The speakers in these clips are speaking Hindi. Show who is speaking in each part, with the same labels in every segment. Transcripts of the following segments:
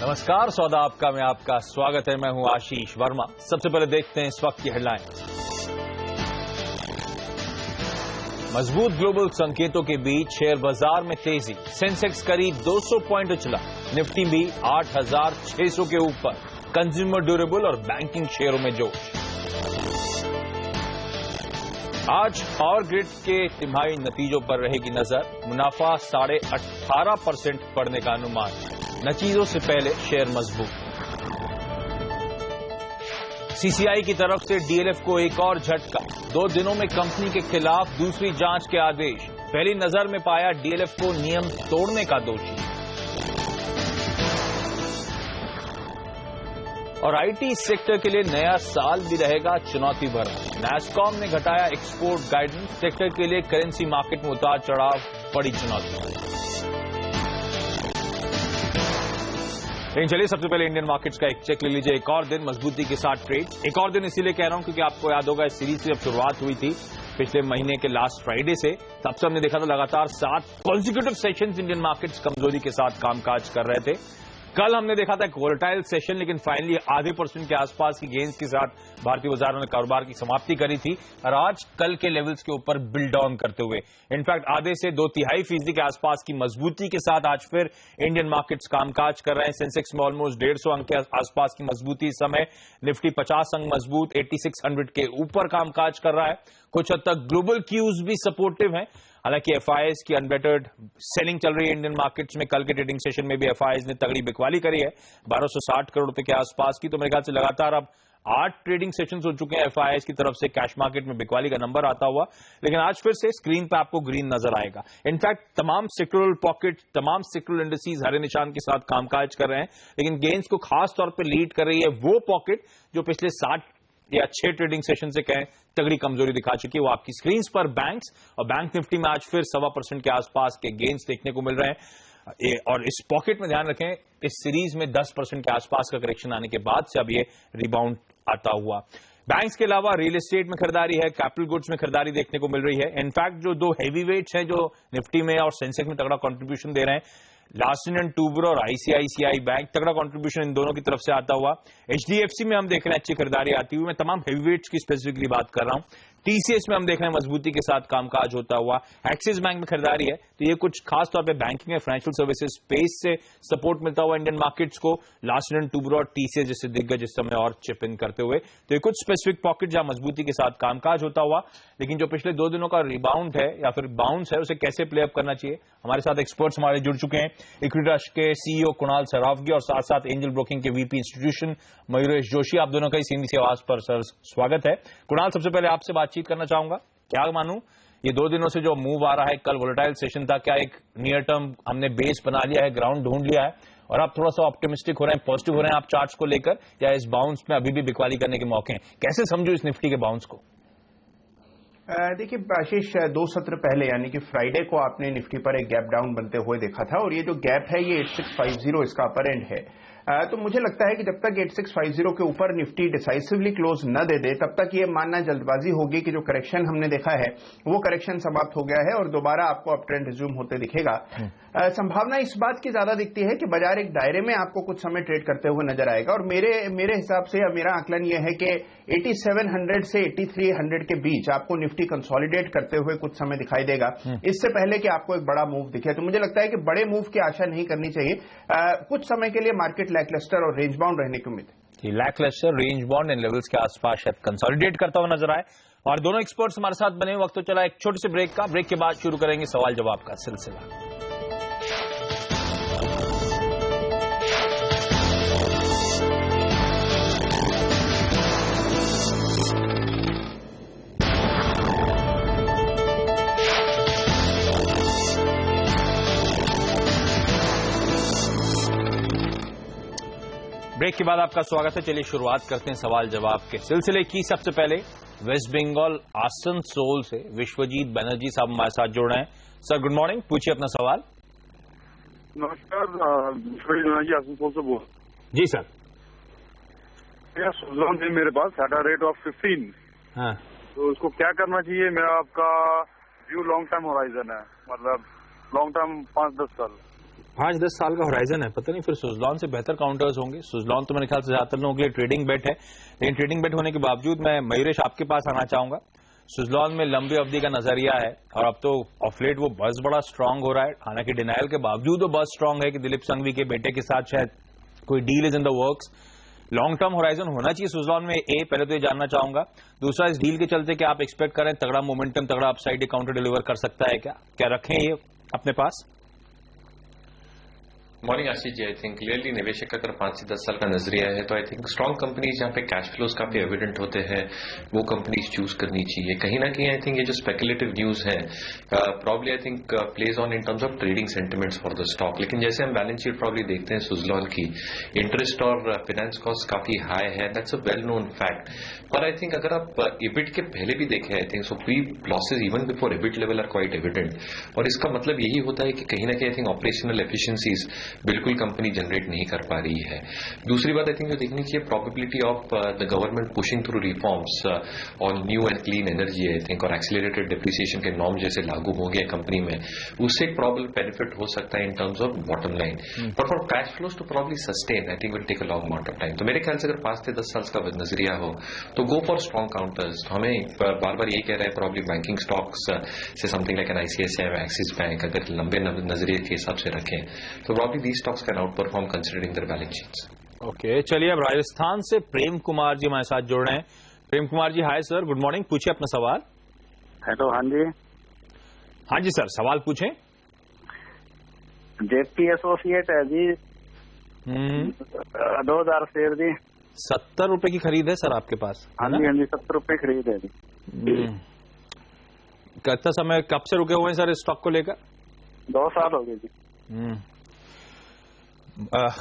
Speaker 1: नमस्कार, सौदा आपका में आपका स्वागत है। मैं हूं आशीष वर्मा। सबसे पहले देखते हैं इस वक्त की हेडलाइन। मजबूत ग्लोबल संकेतों के बीच शेयर बाजार में तेजी, सेंसेक्स करीब 200 पॉइंट उछला, निफ्टी भी 8,600 के ऊपर। कंज्यूमर ड्यूरेबल और बैंकिंग शेयरों में जोश। आज पावर ग्रिड के तिमाही नतीजों पर रहेगी नजर, मुनाफा 18.5% बढ़ने का अनुमान। नतीजों से पहले शेयर मजबूत। सीसीआई की तरफ से डीएलएफ को एक और झटका, 2 दिनों में कंपनी के खिलाफ दूसरी जांच के आदेश। पहली नजर में पाया डीएलएफ को नियम तोड़ने का दोषी। और आईटी सेक्टर के लिए नया साल भी रहेगा चुनौती भरा। नैसकॉम ने घटाया एक्सपोर्ट गाइडेंस, सेक्टर के लिए करेंसी मार्केट में उतार चढ़ाव बड़ी चुनौती। लेकिन चलिए सबसे पहले इंडियन मार्केट्स का एक चेक ले लीजिए। एक और दिन मजबूती के साथ ट्रेड। एक और दिन इसीलिए कह रहा हूं क्योंकि आपको याद होगा इस सीरीज की जब शुरुआत हुई थी पिछले महीने के लास्ट फ्राइडे से, तब से हमने देखा था लगातार 7 कॉन्जिक्यूटिव सेशंस इंडियन मार्केट्स कमजोरी के साथ कामकाज कर रहे थे। कल हमने देखा था एक वोलेटाइल सेशन, लेकिन फाइनली आधे % के आसपास की गेंस के साथ भारतीय बाजारों ने कारोबार की समाप्ति करी थी और आज कल के लेवल्स के ऊपर बिल्ड डाउन करते हुए इनफैक्ट आधे से 2/3% के आसपास की मजबूती के साथ आज फिर इंडियन मार्केट्स कामकाज कर रहे हैं। सेंसेक्स में ऑलमोस्ट 150 अंक के आसपास की मजबूती इस समय। निफ्टी 50 अंक मजबूत 8600 के ऊपर कामकाज कर रहा है। कुछ हद तक ग्लोबल क्यूज भी सपोर्टिव हैं। हालांकि एफआईआईज की अनबेटर्ड सेलिंग चल रही है इंडियन मार्केट्स में। कल के ट्रेडिंग सेशन में भी एफआईआईज ने तगड़ी बिकवाली करी है 1260 करोड़ रुपए के आसपास की। तो मेरे ख्याल से लगातार अब 8 ट्रेडिंग सेशंस हो चुके हैं एफआईआईज की तरफ से कैश मार्केट में बिकवाली का नंबर आता हुआ। लेकिन आज फिर से स्क्रीन पे आपको ग्रीन नजर आएगा। इनफैक्ट तमाम सेक्टोरल पॉकेट, तमाम सेक्टोरल इंडस्ट्रीज हरे निशान के साथ कामकाज कर रहे हैं। लेकिन गेंस को खास तौर पर लीड कर रही है वो पॉकेट जो पिछले 60 या 6 ट्रेडिंग सेशन से कहें तगड़ी कमजोरी दिखा चुकी है। वो आपकी स्क्रीन पर बैंक्स और बैंक निफ्टी में आज फिर 1.25% के आसपास के गेंस देखने को मिल रहे हैं। और इस पॉकेट में ध्यान रखें, इस सीरीज में 10% के आसपास का करेक्शन आने के बाद से अब ये रिबाउंड आता हुआ। बैंक्स के अलावा रियल एस्टेट में खरीदारी है, कैपिटल गुड्स में खरीदारी देखने को मिल रही है। इनफैक्ट जो 2 हेवी वेट्स हैं जो निफ्टी में और सेंसेक्स में तगड़ा कंट्रीब्यूशन दे रहे हैं, लास्ट इंडियन टूबर और आईसीआईसीआई बैंक, तगड़ा कंट्रीब्यूशन इन दोनों की तरफ से आता हुआ। एचडीएफसी में हम देख रहे हैं अच्छी खरीदारी आती हुई। मैं तमाम हेवीवेट्स की स्पेसिफिकली बात कर रहा हूं। टीसीएस में हम देख रहे हैं मजबूती के साथ कामकाज होता हुआ। एक्सिस बैंक में खरीदारी है। तो ये कुछ खास तौर पे बैंकिंग है, फाइनेंशियल सर्विसेज स्पेस से सपोर्ट मिलता हुआ इंडियन मार्केट्स को। लास्ट इंडियन टूबर और टीसीएस जैसे दिग्गज इस समय और चिप इन करते हुए। तो ये कुछ स्पेसिफिक पॉकेट जहां मजबूती के साथ कामकाज होता हुआ। लेकिन जो पिछले 2 दिनों का रिबाउंड है या फिर बाउंस है, उसे कैसे प्ले अप करना चाहिए, हमारे साथ एक्सपर्ट्स हमारे जुड़ चुके हैं। इक्विटास के सीईओ कुणाल सरावगी और साथ साथ एंजल ब्रोकिंग के वीपी इंस्टीट्यूशन मयूरेश जोशी। आप दोनों का इस हिंदी से आवाज पर सर स्वागत है। कुणाल, सबसे पहले आपसे बातचीत करना चाहूंगा। क्या मानूं, ये 2 दिनों से जो मूव आ रहा है, कल वोलेटाइल सेशन था, क्या एक नियर टर्म हमने बेस बना लिया है, ग्राउंड ढूंढ लिया है और आप थोड़ा सा ऑप्टिमिस्टिक हो रहे हैं, पॉजिटिव हो रहे हैं आप चार्ट्स को लेकर, या इस बाउंस में अभी भी बिकवाली करने के मौके हैं? कैसे समझो इस निफ्टी के बाउंस को?
Speaker 2: देखिए आशीष, 2 सत्र पहले यानी कि फ्राइडे को आपने निफ्टी पर एक गैप डाउन बनते हुए देखा था और ये जो गैप है ये 8650 इसका अपर एंड है। तो मुझे लगता है कि जब तक 8650 के ऊपर निफ्टी डिसाइसिवली क्लोज न दे दे तब तक ये मानना जल्दबाजी होगी कि जो करेक्शन हमने देखा है वो करेक्शन समाप्त हो गया है और दोबारा आपको अप ट्रेंड रिज्यूम होते दिखेगा। संभावना इस बात की ज्यादा दिखती है कि बाजार एक दायरे में आपको कुछ समय ट्रेड करते हुए नजर आएगा और मेरे हिसाब से या मेरा आकलन यह है कि 8700 से 8300 के बीच आपको निफ्टी कंसोलिडेट करते हुए कुछ समय दिखाई देगा, इससे पहले कि आपको एक बड़ा मूव दिखे। तो मुझे लगता है कि बड़े मूव की आशा नहीं करनी चाहिए। कुछ समय के लिए मार्केट लैकलस्टर और रेंज बाउंड रहने की उम्मीद है।
Speaker 1: लैकलस्टर, रेंज बाउंड इन लेवल्स के आसपास शायद कंसोलिडेट करता हुआ नजर आए। और दोनों एक्सपर्ट्स हमारे साथ बने। वक्त तो चला एक छोटे से ब्रेक का। ब्रेक के बाद शुरू करेंगे सवाल जवाब का सिलसिला। ब्रेक के बाद आपका स्वागत है। चलिए शुरुआत करते हैं सवाल जवाब के सिलसिले की। सबसे पहले वेस्ट बंगाल आसनसोल से विश्वजीत बनर्जी साहब हमारे साथ जुड़ रहे हैं। सर गुड मॉर्निंग, पूछिए अपना सवाल।
Speaker 3: नमस्कार, विश्वजीत बनर्जी आसनसोल से बोल।
Speaker 1: जी सर।
Speaker 3: सुजलॉन है मेरे पास एट अ रेट ऑफ 15।
Speaker 1: हाँ,
Speaker 3: तो उसको क्या करना चाहिए? मेरा आपका व्यू लॉन्ग टर्म होराइजन है, मतलब लॉन्ग टर्म 5-10 साल।
Speaker 1: 5-10 साल का होराइजन है, पता नहीं फिर सुजलॉन से बेहतर काउंटर्स होंगे। सुजलॉन तो मेरे ख्याल से ज्यादातर लोगों के लिए ट्रेडिंग बेट है, लेकिन ट्रेडिंग बेट होने के बावजूद मैं मयूरेश आपके पास आना चाहूंगा। सुजलॉन में लंबी अवधि का नजरिया है और अब तो ऑफलेट वो बस बड़ा स्ट्रांग हो रहा है, हालांकि डिनाइल के बावजूद वो बस स्ट्रांग है कि दिलीप संघवी के बेटे के साथ शायद कोई deal is in the works. Long term horizon होना चाहिए सुजलॉन में, पहले तो ये जानना चाहूंगा। दूसरा, इस डील के चलते क्या आप एक्सपेक्ट करें तगड़ा मोमेंटम, तगड़ा अपसाइड काउंटर डिलीवर कर सकता है? क्या रखें ये अपने पास?
Speaker 4: Morning Ashish ji, I think clearly निवेशक अगर 5 से 10 साल का नजरिया है तो आई थिंक स्ट्रांग कंपनीज जहां पे कैश फ्लोज काफी एविडेंट होते हैं वो कंपनीज चूज करनी चाहिए। कहीं ना कहीं आई थिंक ये जो स्पेकुलेटिव न्यूज है probably I think plays on in terms of trading sentiments for the stock, लेकिन जैसे हम बैलेंस शीट प्रॉब्ली देखते हैं सुजलॉन की, इंटरेस्ट और फाइनेंस कॉस्ट काफी हाई है, that's a well known fact. पर आई थिंक अगर आप इबिट के पहले भी देखें I think so pre losses even before EBIT level are quite evident, और इसका मतलब यही होता है कि कहीं ना कहीं आई थिंक ऑपरेशनल एफिशिएंसीज बिल्कुल कंपनी जनरेट नहीं कर पा रही है। दूसरी बात आई थिंक जो देखनी चाहिए probability of the government pushing through reforms on new and clean energy I think, और एक्सीलरेटेड डिप्रिसिएशन के नॉर्म जैसे लागू होंगे कंपनी में, उससे एक प्रॉब्लम बेनिफिट हो सकता है in terms of bottom line, but for cash flows to probably sustain I think will take a long amount of time. तो मेरे ख्याल से अगर 5 से 10 साल का नजरिया हो तो गो फॉर स्ट्रॉन्ग काउंटर्स। हमें बार बार यही कह रहे हैं प्रॉब्ली बैंकिंग स्टॉक्स से something like an ICICI, axis bank अगर लंबे नजरिए के हिसाब से रखें तो probably these stocks can out perform considering their balance sheets.
Speaker 1: Okay, चलिए अब राजस्थान से प्रेम कुमार जी हमारे साथ जुड़ रहे हैं। Prem Kumar ji, hi sir, good morning, पूछिए अपना सवाल।
Speaker 3: हेलो, हाँ जी।
Speaker 1: हाँ जी सर, सवाल पूछें।
Speaker 3: जेपी एसोसिएट है जी, 2000 शेयर जी।
Speaker 1: 70 रुपए की खरीद है सर आपके पास?
Speaker 3: हाँ जी, हाँ जी, 70 रुपए खरीद है जी।
Speaker 1: कितना समय कब से रुके हुए हैं सर इस स्टॉक को लेकर?
Speaker 3: 2 साल हो गए जी।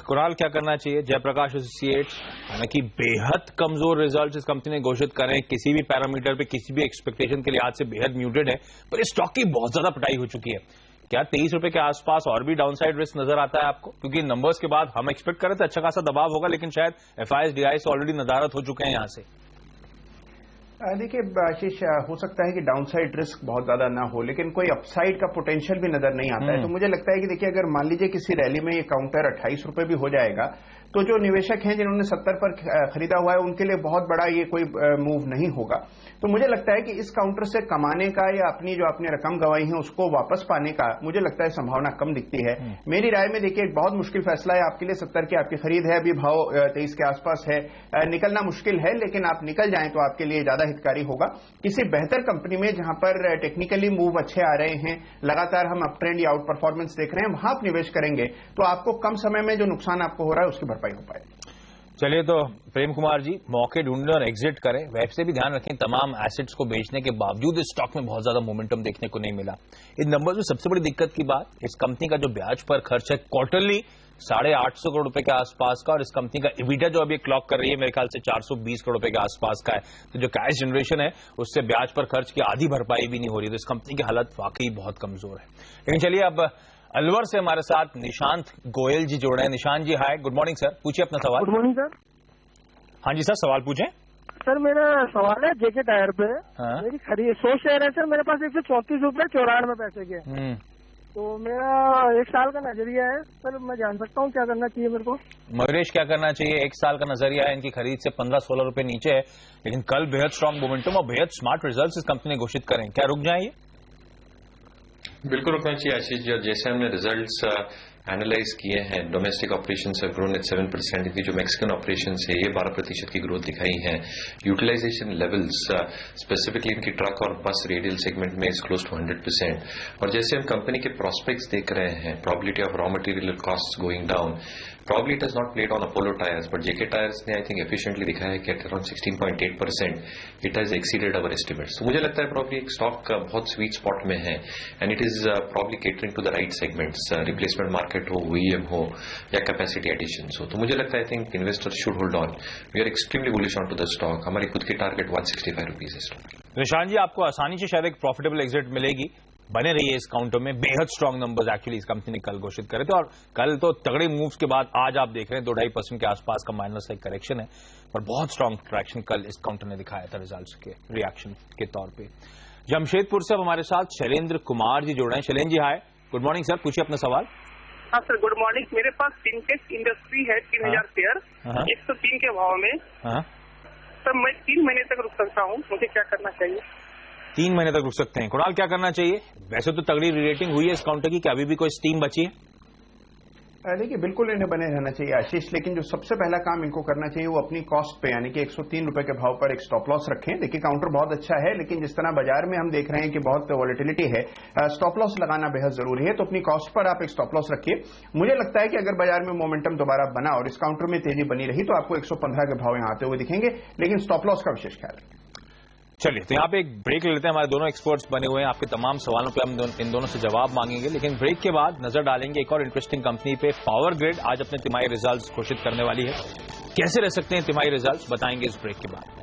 Speaker 1: कुणाल, क्या करना चाहिए? जयप्रकाश एसोसिएट्स हालांकि बेहद कमजोर रिजल्ट इस कंपनी ने घोषित करें, किसी भी पैरामीटर पे, किसी भी एक्सपेक्टेशन के लिहाज से बेहद म्यूटेड है, पर इस स्टॉक की बहुत ज्यादा पिटाई हो चुकी है। क्या 23 रुपए के आसपास और भी डाउनसाइड रिस्क नजर आता है आपको? क्योंकि नंबर्स के बाद हम एक्सपेक्ट कर रहे थे अच्छा खासा दबाव होगा, लेकिन शायद एफआईएस डीआईएस ऑलरेडी नदारत हो चुके हैं यहां से।
Speaker 2: देखिए आशीष, हो सकता है कि डाउनसाइड रिस्क बहुत ज्यादा ना हो, लेकिन कोई अपसाइड का पोटेंशियल भी नजर नहीं आता है। तो मुझे लगता है कि देखिए, अगर मान लीजिए किसी रैली में ये काउंटर 28 रुपए भी हो जाएगा तो जो निवेशक हैं जिन्होंने 70 पर खरीदा हुआ है उनके लिए बहुत बड़ा ये कोई मूव नहीं होगा। तो मुझे लगता है कि इस काउंटर से कमाने का या अपनी जो आपने रकम गंवाई है उसको वापस पाने का मुझे लगता है संभावना कम दिखती है। मेरी राय में देखिए, एक बहुत मुश्किल फैसला है आपके लिए। 70 की आपकी खरीद है, अभी भाव 23 के आसपास है, निकलना मुश्किल है, लेकिन आप निकल जाएं तो आपके लिए ज्यादा हितकारी होगा। किसी बेहतर कंपनी में जहां पर टेक्निकली मूव अच्छे आ रहे हैं, लगातार हम अप ट्रेंड या आउट परफॉर्मेंस देख रहे हैं, वहां आप निवेश करेंगे तो आपको कम समय में जो नुकसान आपको हो रहा है उसकी भरपाई हो पाएगी।
Speaker 1: चलिए, तो प्रेम कुमार जी, मौके ढूंढने और एग्जिट करें। वैसे भी ध्यान रखें, तमाम एसेट्स को बेचने के बावजूद इस स्टॉक में बहुत ज्यादा मोमेंटम देखने को नहीं मिला। इन नंबर्स में सबसे बड़ी दिक्कत की बात, इस कंपनी का जो ब्याज पर खर्च है क्वार्टरली 850 करोड़ रुपए के आसपास का, और इस कंपनी का इबिटा जो अभी क्लॉक कर रही है मेरे ख्याल से 420 करोड़ रुपए के आसपास का है। तो जो कैश जनरेशन है उससे ब्याज पर खर्च की आधी भरपाई भी नहीं हो रही। तो इस कंपनी की हालत वाकई बहुत कमजोर है। लेकिन चलिए, अब अलवर से हमारे साथ निशांत गोयल जी जुड़ रहे हैं। निशांत जी, हाय, गुड मॉर्निंग सर, पूछिए अपना सवाल।
Speaker 5: Good morning sir.
Speaker 1: हाँ जी सर, सवाल पूछें।
Speaker 5: सर, मेरा सवाल है जेके टायर पे।
Speaker 1: हाँ?
Speaker 5: मेरी खरीद 100 शेयर है सर मेरे पास, 134 रुपए 94 पैसे के। तो मेरा 1 साल का नजरिया है सर, मैं जान सकता हूँ क्या करना चाहिए मेरे को?
Speaker 1: मयूरेश, क्या करना चाहिए? 1 साल का नजरिया है, इनकी खरीद से 15-16 रुपए नीचे है, लेकिन कल बेहद स्ट्रांग मोमेंटम और बेहद स्मार्ट रिजल्ट्स इस कंपनी ने घोषित करें, क्या रुक जाए ये?
Speaker 4: बिल्कुल रुकना चाहिए आशीष जी, और जैसे हमने रिजल्ट्स एनालाइज किए हैं, domestic operations have grown at 7%, इनकी जो मैक्सिकन ऑपरेशंस है ये 12% की ग्रोथ दिखाई है। यूटिलाइजेशन लेवल्स स्पेसिफिकली इनकी ट्रक और बस रेडियल सेगमेंट में इज क्लोज टू 100%। और जैसे हम कंपनी के प्रोस्पेक्ट्स देख रहे हैं, probability of raw material cost going down, probably it has not played on Apollo Tyres, but JK Tyres ने I think efficiently दिखाया है कि at around 16.8% it has exceeded our estimates. तो मुझे लगता है probably एक stock बहुत sweet spot में है, and it is probably catering to the right segments, replacement market हो, OEM हो या capacity additions हो। तो मुझे लगता है I think investors should hold on. We are extremely bullish on to the stock. हमारी खुद की टारगेट 165 रुपीज है स्टॉक।
Speaker 1: निशांत जी, आपको आसानी से शायद एक प्रॉफिटेबल एग्जिट मिलेगी, बने रहिए इस काउंटर में। बेहद स्ट्रांग नंबर्स एक्चुअली इस कंपनी ने कल घोषित करे थे, और कल तो तगड़े मूव्स के बाद आज आप देख रहे हैं 2-2.5% के आसपास का माइनस एक करेक्शन है, पर बहुत स्ट्रांग ट्रैक्शन कल इस काउंटर ने दिखाया था रिजल्ट्स के रिएक्शन के तौर पे। जमशेदपुर से अब हमारे साथ शैलेंद्र कुमार जी जुड़ रहे हैं। शैलेंद्र जी, हाय, गुड मॉर्निंग सर, पूछिए अपना सवाल।
Speaker 5: हाँ सर, गुड मॉर्निंग। मेरे पास फिनटेक इंडस्ट्री है 3000 शेयर 103 के भाव में। सर मैं 3 महीने तक रुक सकता हूँ, मुझे क्या करना चाहिए?
Speaker 1: 3 महीने तक रुक सकते हैं। कुणाल, क्या करना चाहिए? वैसे तो तगड़ी रेटिंग हुई है इस काउंटर की, क्या अभी भी कोई स्टीम बची है?
Speaker 2: देखिए, बिल्कुल इन्हें बने रहना चाहिए आशीष, लेकिन जो सबसे पहला काम इनको करना चाहिए वो अपनी कॉस्ट पे यानी कि 103 रुपए के भाव पर एक स्टॉप लॉस रखें। देखिए, काउंटर बहुत अच्छा है, लेकिन जिस तरह बाजार में हम देख रहे हैं कि बहुत वॉलेटिलिटी है, स्टॉप लॉस लगाना बेहद जरूरी है। तो अपनी कॉस्ट पर आप एक स्टॉप लॉस रखिए। मुझे लगता है कि अगर बाजार में मोमेंटम दोबारा बना और इस काउंटर में तेजी बनी रही तो आपको 115 के भाव यहां आते हुए दिखेंगे, लेकिन स्टॉप लॉस का विशेष ख्याल रखें।
Speaker 1: चलिए, तो यहाँ पे एक ब्रेक ले लेते हैं। हमारे दोनों एक्सपर्ट्स बने हुए हैं, आपके तमाम सवालों पे हम इन दोनों से जवाब मांगेंगे, लेकिन ब्रेक के बाद नजर डालेंगे एक और इंटरेस्टिंग कंपनी पे। पावर ग्रिड आज अपने तिमाही रिजल्ट्स घोषित करने वाली है। कैसे रह सकते हैं तिमाही रिजल्ट्स, बताएंगे इस ब्रेक के बाद।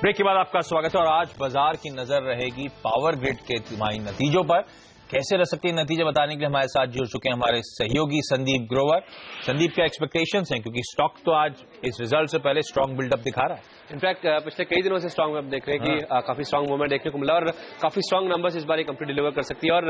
Speaker 1: ब्रेक के बाद आपका स्वागत है और आज बाजार की नजर रहेगी पावर ग्रिड के तिमाही नतीजों पर। कैसे रह सकते हैं नतीजे बताने के लिए हमारे साथ जुड़ चुके हैं हमारे सहयोगी संदीप ग्रोवर। संदीप, क्या एक्सपेक्टेशंस हैं, क्योंकि स्टॉक तो आज इस रिजल्ट से पहले स्ट्रांग बिल्डअप दिखा रहा है।
Speaker 6: इनफैक्ट पिछले कई दिनों से स्ट्रांग आप देख रहे हैं कि काफी स्ट्रांग मूवमेंट देखने को मिला और काफी स्ट्रांग नंबर्स इस बार ये कंपनी डिलीवर कर सकती है। और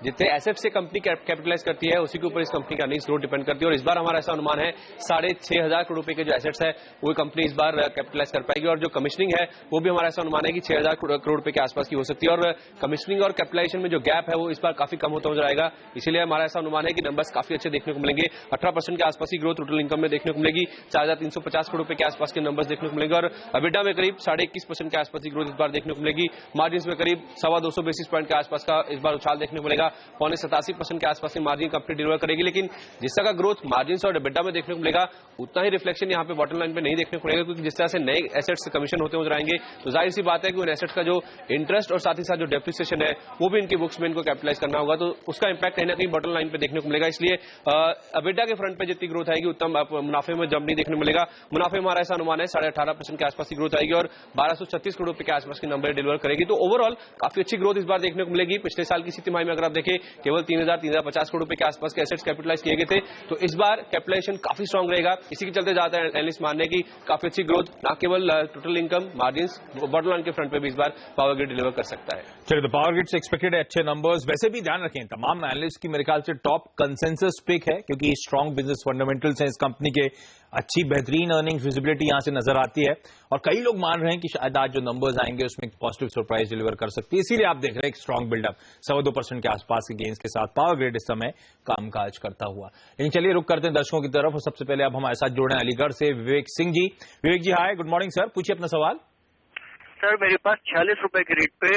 Speaker 6: जितने एसेट से कंपनी कैपिटलाइज करती है उसी के ऊपर इस कंपनी का अर्निंग्स ग्रोथ डिपेंड करती है। और इस बार हमारा ऐसा अनुमान है 6,500 करोड़ रुपए के जो एसेट्स है वो कंपनी इस बार कैपिटलाइज कर पाएगी। और जो कमिश्निंग है वो भी हमारा ऐसा अनुमान है कि 6,000 करोड़ रुपए के आसपास की हो सकती है। और कमिश्निंग और कैपिटलाइजेशन में जो गैप है वो इस बार काफी कम होता जाएगा। इसीलिए हमारा ऐसा अनुमान है कि नंबर्स काफी अच्छे देखने को मिलेंगे। 18% के आसपास की ग्रोथ टोटल इनकम में देखने को मिलेगी। 4,350 करोड़ रुपए के आसपास के नंबर्स देखने को मिलेंगे। और एबिटा में करीब 21.5% के आसपास की ग्रोथ इस बार देखने को मिलेगी। मार्जिन में करीब 250 बेसिस पॉइंट के आसपास का इस बार उछाल देखने को मिलेगा। 87% के आसपास की मार्जिन कंपनी डिलीवर करेगी। लेकिन जिस तरह का ग्रोथ मार्जिन और एबिटा में देखने को मिलेगा उतना ही रिफ्लेक्शन यहाँ पे बॉटम लाइन पे नहीं देखने को मिलेगा, क्योंकि जिस तरह से नए एसेट्स कमीशन होते हुए जाएंगे तो जाहिर सी बात है कि उन एसेट्स का जो इंटरेस्ट और साथ ही साथ जो डेप्रिसिएशन है वो भी इनकी बुक्स में इनको कैपिटलाइज करना होगा, तो उसका इंपैक्ट कहीं ना कहीं बॉटम लाइन पे देखने को मिलेगा। इसलिए एबिटा के फ्रंट पे जितनी ग्रोथ आएगी उतना मुनाफे में जंप नहीं देखने को मिलेगा। मुनाफे में हमारा ऐसा अनुमान है 18.5% के आसपास की ग्रोथ आएगी और 1236 करोड़ रुपए के आसपास की नंबर डिलीवर करेगी। तो ओवरऑल काफी अच्छी ग्रोथ इस बार देखने को मिलेगी। पिछले साल की तिमाही में अगर आप देखें केवल 3,350 करोड़ रुपए के आसपास के एसेट्स कैपिटलाइज किए गए थे, तो इस बार कैपिटलाइजेशन काफी स्ट्रांग रहेगा। इसी के चलते ज्यादा एनालिस्ट मानने की काफी अच्छी ग्रोथ न केवल total income margin bottom line के फ्रंट पे भी इस बार पावर ग्रिड डिलीवर कर सकता है।
Speaker 1: चलिए, तो पावर ग्रिड से एक्सपेक्टेड है अच्छे नंबर्स। वैसे भी ध्यान रखें, तमाम एनालिस्ट की मेरे ख्याल से टॉप कंसेंसस पिक है, क्योंकि स्ट्रांग बिजनेस फंडामेंटल्स हैं इस कंपनी के, अच्छी बेहतरीन अर्निंग्स विजिबिलिटी यहां से नजर आती है और कई लोग मान रहे हैं कि शायद आज जो नंबर्स आएंगे उसमें पॉजिटिव सरप्राइज डिलीवर कर सकती है। इसीलिए आप देख रहे हैं एक स्ट्रांग बिल्डअप 2.25% के आसपास के गेन्स के साथ पावर ग्रिड इस समय कामकाज करता हुआ। लेकिन चलिए रुक करते हैं दर्शकों की तरफ और सबसे पहले अब हमारे साथ जुड़े हैं अलीगढ़ से विवेक सिंह जी। विवेक जी, हाय, गुड मॉर्निंग सर, पूछिए अपना सवाल।
Speaker 7: सर, मेरे पास 46 रुपए के रेट पे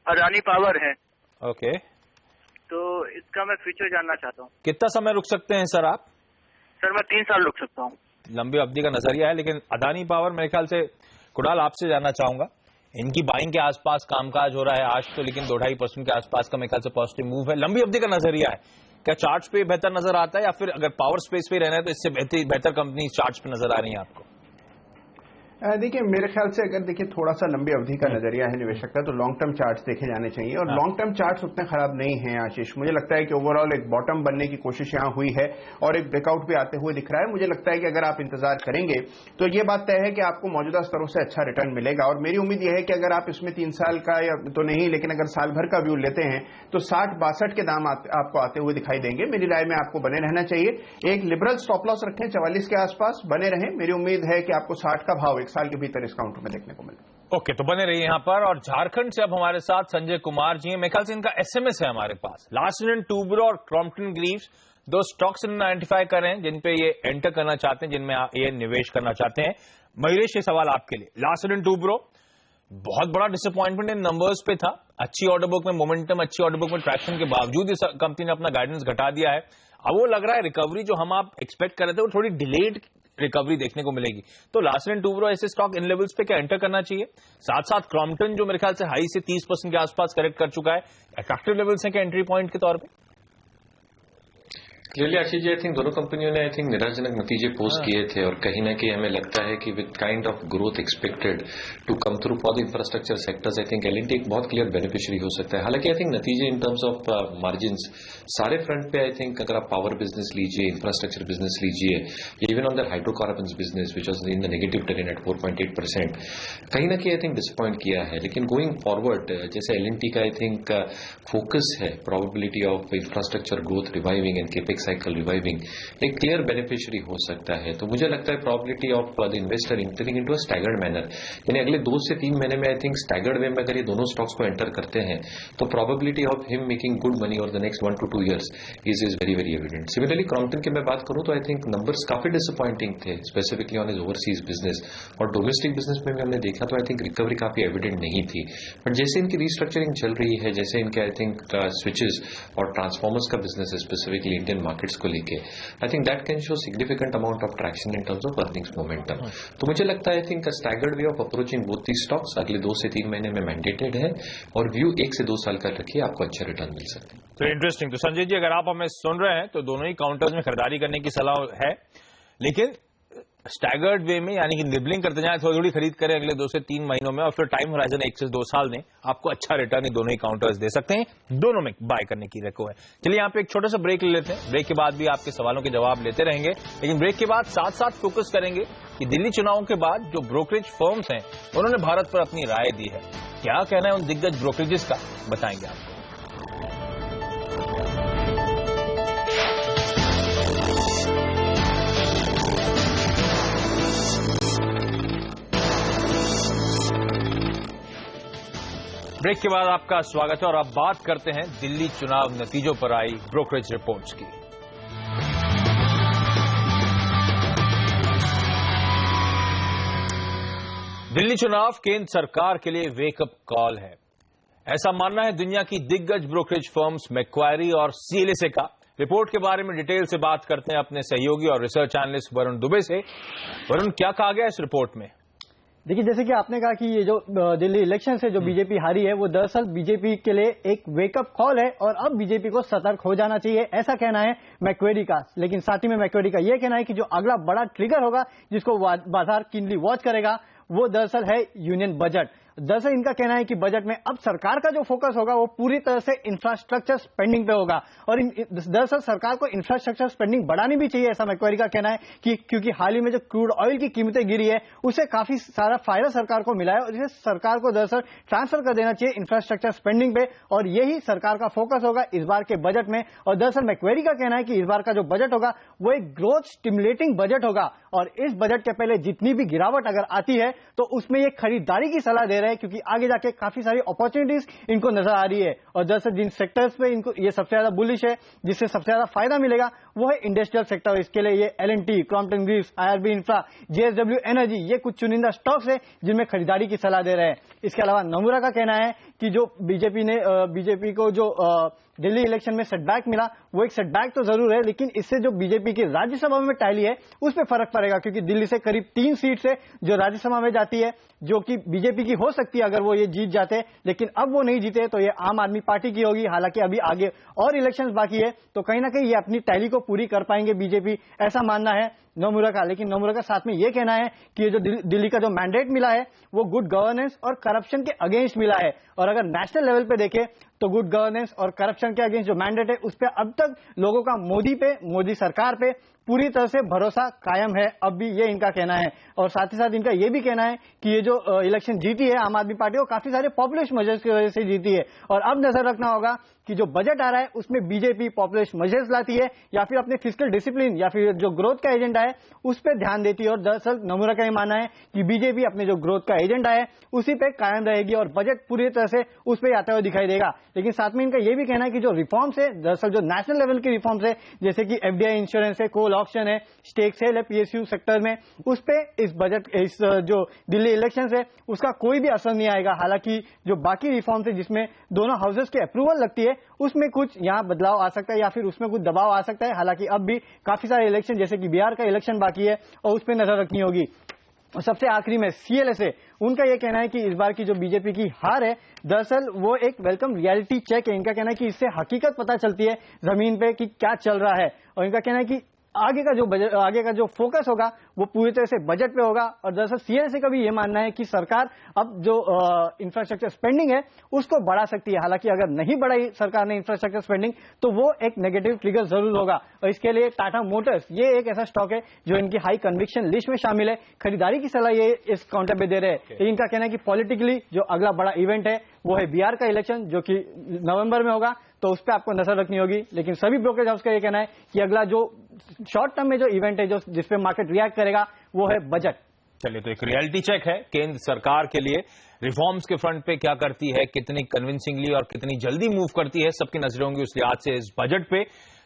Speaker 7: अडानी पावर है।
Speaker 1: ओके,
Speaker 7: तो इसका मैं फ्यूचर जानना चाहता हूँ।
Speaker 1: कितना समय रुक सकते हैं सर आप?
Speaker 7: सर, मैं 3 साल रुक सकता हूँ।
Speaker 1: लंबी अवधि का नजरिया है, लेकिन अडानी पावर मेरे ख्याल से कुणाल आपसे जानना चाहूंगा, इनकी बाइंग के आसपास कामकाज हो रहा है आज तो, लेकिन 2-2.5% के आसपास का मेरे ख्याल से पॉजिटिव मूव है। लंबी अवधि का नजरिया है, क्या चार्ट्स पे बेहतर नजर आता है या फिर अगर पावर स्पेस पे रहना है तो इससे बेहतर कंपनी चार्ट्स पे नजर आ रही है आपको?
Speaker 2: देखिए, मेरे ख्याल से अगर देखिए थोड़ा सा लंबी अवधि का नजरिया है निवेशक का, तो लॉन्ग टर्म चार्ट्स देखे जाने चाहिए और लॉन्ग टर्म चार्ट्स उतने खराब नहीं हैं आशीष। मुझे लगता है कि ओवरऑल एक बॉटम बनने की कोशिश यहां हुई है और एक ब्रेकआउट भी आते हुए दिख रहा है। मुझे लगता है कि अगर आप इंतजार करेंगे तो ये बात तय है कि आपको मौजूदा स्तरों से अच्छा रिटर्न मिलेगा। और मेरी उम्मीद यह है कि अगर आप इसमें 3 साल का या तो नहीं, लेकिन अगर साल भर का व्यू लेते हैं तो 60-62 के दाम आपको आते हुए दिखाई देंगे। मेरी राय में आपको बने रहना चाहिए। एक लिबरल स्टॉप लॉस रखें, 44 के आसपास बने रहें। मेरी उम्मीद है कि आपको 60 का भाव 1 साल के भीतर इस काउंटर में देखने को मिले।
Speaker 1: ओके, तो बने रहिए यहां पर। और झारखंड से अब हमारे साथ संजय कुमार जी हैं। मेरे ख्याल से इनका एसएमएस है हमारे पास। लार्सन एंड टूब्रो और क्रॉम्पटन ग्रीव्स 2 स्टॉक्स इन्होंने आइडेंटिफाई कर रहे हैं जिन पे ये एंटर करना चाहते हैं, जिनमें ये निवेश करना चाहते हैं। मयूरेश, ये सवाल आपके लिए। लार्सन एंड टूब्रो बहुत बड़ा डिसअपॉइंटमेंट इन नंबर्स पे था। अच्छी ऑर्डर बुक में मोमेंटम, अच्छी ऑर्डर बुक में ट्रैक्शन के बावजूद इस कंपनी ने अपना गाइडेंस घटा दिया है। अब वो लग रहा है रिकवरी जो हम आप एक्सपेक्ट कर रहे थे वो थोड़ी डिलेड रिकवरी देखने को मिलेगी। तो लार्सन एंड टूब्रो ऐसे स्टॉक इन लेवल्स पे क्या एंटर करना चाहिए? साथ साथ क्रॉम्पटन जो मेरे ख्याल से हाई से 30% के आसपास करेक्ट कर चुका है, अट्रैक्टिव लेवल्स हैं क्या एंट्री पॉइंट के तौर पे?
Speaker 4: Clearly Ashish ji, I think दोनों कंपनियों ने निराशजनक नतीजे पोस्ट किए थे और कहीं ना कहीं हमें लगता है कि with kind of growth expected to come through for the infrastructure sectors, I think L&T एक बहुत क्लियर बेनिफिशियरी हो सकता है। हालांकि आई थिंक नतीजे इन टर्म्स ऑफ मार्जिन्स सारे फ्रंट पे, आई थिंक अगर आप पावर बिजनेस लीजिए, इंफ्रास्ट्रक्चर बिजनेस लीजिए, even on the hydrocarbons business which was in the negative terrain at 4.8%, कहीं ना कहीं आई थिंक डिसअपॉइंट किया है। लेकिन गोइंग फॉरवर्ड जैसे एल&टी का आई थिंक फोकस है probability of infrastructure growth reviving and capex cycle reviving, एक क्लियर बेनिफिशियरी हो सकता है। तो मुझे लगता है probability of the investor entering into a staggered manner, यानी अगले 2 से 3 महीने में आई थिंक स्टैगर्ड वे में अगर ये दोनों स्टॉक्स को एंटर करते हैं तो probability of him making good money over the next 1 to 2 years is very very evident. Similarly Crompton की मैं बात करूं तो आई थिंक नंबर्स काफी डिसअपॉइंटिंग थे, specifically on his overseas business, और डोमेस्टिक बिजनेस में भी हमने देखा तो आई थिंक रिकवरी काफी एविडेंट नहीं थी। बट जैसे इनकी रिस्ट्रक्चरिंग चल रही है, जैसे इनके आई थिंक स्विचेस और ट्रांसफॉर्मर्स का बिजनेस है स्पेसिफिकली इंडियन मार्केट्स को लेके, I think that can show significant amount of traction in terms of earnings momentum. तो मुझे लगता है I think staggered way of approaching both the stocks अगले 2 से 3 महीने में मैंडेटेड है, और व्यू 1 से 2 साल का रखिए, आपको अच्छे रिटर्न मिल सकते हैं।
Speaker 1: तो इंटरेस्टिंग। तो संजय जी, अगर आप हमें सुन रहे हैं तो दोनों ही काउंटर्स में खरीदारी करने की सलाह है, लेकिन स्टैगर्ड वे में, यानी कि निबलिंग करते जाएं, थोड़ी थोड़ी खरीद करें अगले 2 से 3 महीनों में, और फिर टाइम होराइजन 1 से 2 साल में आपको अच्छा रिटर्न दोनों ही काउंटर्स दे सकते हैं। दोनों में बाय करने की रेको है। चलिए यहाँ पे एक छोटा सा ब्रेक ले लेते हैं। ब्रेक के बाद भी आपके सवालों के जवाब लेते रहेंगे, लेकिन ब्रेक के बाद साथ साथ फोकस करेंगे कि दिल्ली चुनाव के बाद जो ब्रोकरेज फर्म्स हैं उन्होंने भारत पर अपनी राय दी है। क्या कहना है उन दिग्गज ब्रोकरेजेस का, बताएंगे आपको। ब्रेक के बाद आपका स्वागत है और अब बात करते हैं दिल्ली चुनाव नतीजों पर आई ब्रोकरेज रिपोर्ट्स की। दिल्ली चुनाव केंद्र सरकार के लिए वेकअप कॉल है, ऐसा मानना है दुनिया की दिग्गज ब्रोकरेज फर्म्स मैक्वायरी और CLSA का। रिपोर्ट के बारे में डिटेल से बात करते हैं अपने सहयोगी और रिसर्च एनालिस्ट वरुण दुबे से। वरुण, क्या कहा गया इस रिपोर्ट में?
Speaker 8: देखिए, जैसे कि आपने कहा कि ये जो दिल्ली इलेक्शन से जो बीजेपी हारी है वो दरअसल बीजेपी के लिए एक वेकअप कॉल है और अब बीजेपी को सतर्क हो जाना चाहिए, ऐसा कहना है मैक्वेरी का। लेकिन साथ ही में मैक्वेरी का ये कहना है कि जो अगला बड़ा ट्रिगर होगा जिसको बाजार कीनली वॉच करेगा वो दरअसल है यूनियन बजट। दरअसल इनका कहना है कि बजट में अब सरकार का जो फोकस होगा वो पूरी तरह से इंफ्रास्ट्रक्चर स्पेंडिंग पे होगा, और दरअसल सरकार को इंफ्रास्ट्रक्चर स्पेंडिंग बढ़ानी भी चाहिए, ऐसा मैक्वेरी का कहना है कि क्योंकि हाल ही में जो क्रूड ऑयल की कीमतें गिरी है उससे काफी सारा फायदा सरकार को मिला है और इसे सरकार को दरअसल ट्रांसफर कर देना चाहिए इंफ्रास्ट्रक्चर स्पेंडिंग पे, और यही सरकार का फोकस होगा इस बार के बजट में। और दरअसल मैक्वेरी का कहना है कि इस बार का जो बजट होगा वो एक ग्रोथ स्टिमुलेटिंग बजट होगा, और इस बजट के पहले जितनी भी गिरावट अगर आती है तो उसमें ये खरीदारी की सलाह दे रहे हैं, क्योंकि आगे जाके काफी सारी अपॉर्चुनिटीज इनको नजर आ रही है। और दरअसल जिन सेक्टर्स पे इनको ये सबसे ज्यादा बुलिश है, जिससे सबसे ज्यादा फायदा मिलेगा वो है इंडस्ट्रियल सेक्टर। इसके लिए ये L&T, Crompton Greaves, IRB infra, JSW energy, ये कुछ चुनिंदा स्टॉक्स है जिनमें खरीदारी की सलाह दे रहे हैं। इसके अलावा नोमुरा का कहना है कि जो बीजेपी को जो दिल्ली इलेक्शन में सेटबैक मिला वो एक सेटबैक तो जरूर है, लेकिन इससे जो बीजेपी की राज्यसभा में टैली है उस पर फर्क पड़ेगा, क्योंकि दिल्ली से करीब 3 सीट से जो राज्यसभा में जाती है जो कि बीजेपी की हो सकती है अगर वो ये जीत जाते, लेकिन अब वो नहीं जीते तो ये आम आदमी पार्टी की होगी। हालांकि अभी आगे और इलेक्शंस बाकी है तो कहीं ना कहीं ये अपनी टैली को पूरी कर पाएंगे बीजेपी, ऐसा मानना है नोमुरा का। लेकिन नोमुरा का साथ में ये कहना है कि ये जो दिल्ली का जो मैंडेट मिला है वो गुड गवर्नेंस और करप्शन के अगेंस्ट मिला है, और अगर नेशनल लेवल पे देखें तो गुड गवर्नेंस और करप्शन के अगेंस्ट जो मैंडेट है उस पर अब तक लोगों का मोदी सरकार पे पूरी तरह से भरोसा कायम है, अब भी ये इनका कहना है। और साथ ही साथ इनका ये भी कहना है कि ये जो इलेक्शन जीती है आम आदमी पार्टी, वो काफी सारे पॉपुलिस्ट मेजर्स की वजह से जीती है, और अब नजर रखना होगा कि जो बजट आ रहा है उसमें बीजेपी पॉपुलिस्ट मेजर्स लाती है या फिर अपने फिस्कल डिसिप्लिन या फिर जो ग्रोथ का एजेंडा है उस पर ध्यान देती है। और दरअसल नोमुरा का ये मानना है कि बीजेपी अपने जो ग्रोथ का एजेंडा है उसी पे कायम रहेगी और बजट पूरी तरह से उस पर आता हुआ दिखाई देगा। लेकिन साथ में इनका ये भी कहना है कि जो रिफॉर्म्स है, दरअसल जो नेशनल लेवल की रिफॉर्म्स है, जैसे कि FDI इंश्योरेंस है, कोल ऑप्शन है, स्टेक सेल है PSU सेक्टर में, उस पे इस जो दिल्ली इलेक्शन है उसका कोई भी असर नहीं आएगा। हालांकि जो बाकी रिफॉर्म्स है जिसमें दोनों हाउसेस की अप्रूवल लगती है उसमें कुछ यहाँ बदलाव आ सकता है या फिर उसमें कुछ दबाव आ सकता है। हालांकि अब भी काफी सारे इलेक्शन जैसे कि बिहार का इलेक्शन बाकी है और उस पर नजर रखनी होगी। और सबसे आखिरी में CLSA, उनका यह कहना है कि इस बार की जो बीजेपी की हार है दरअसल वो एक वेलकम रियलिटी चेक है। इनका कहना है कि इससे हकीकत पता चलती है जमीन पे कि क्या चल रहा है, और इनका कहना है कि आगे का जो फोकस होगा वो पूरी तरह से बजट पे होगा। और दरअसल CLSA का भी ये मानना है कि सरकार अब जो इंफ्रास्ट्रक्चर स्पेंडिंग है उसको बढ़ा सकती है। हालांकि अगर नहीं बढ़ाई सरकार ने इंफ्रास्ट्रक्चर स्पेंडिंग तो वो एक नेगेटिव ट्रिगर जरूर होगा। और इसके लिए टाटा मोटर्स ये एक ऐसा स्टॉक है जो इनकी हाई कन्विक्शन लिस्ट में शामिल है। खरीदारी की सलाह ये इस काउंटर पे दे रहे हैं। इनका कहना है कि पॉलिटिकली जो अगला बड़ा इवेंट है वो है बिहार का इलेक्शन, जो कि नवंबर में होगा, तो उस पर आपको नजर रखनी होगी। लेकिन सभी ब्रोकरेज हाउस का ये कहना है कि अगला जो शॉर्ट टर्म में जो इवेंट है, जो जिसपे मार्केट रिएक्ट करेगा, वो है बजट।
Speaker 1: चलिए, तो एक रियलिटी चेक है केंद्र सरकार के लिए रिफॉर्म्स के फ्रंट पे क्या करती है, कितनी कन्विंसिंगली और कितनी जल्दी मूव करती है, सबकी नजरें होंगी उस लिहाज से इस बजट पे,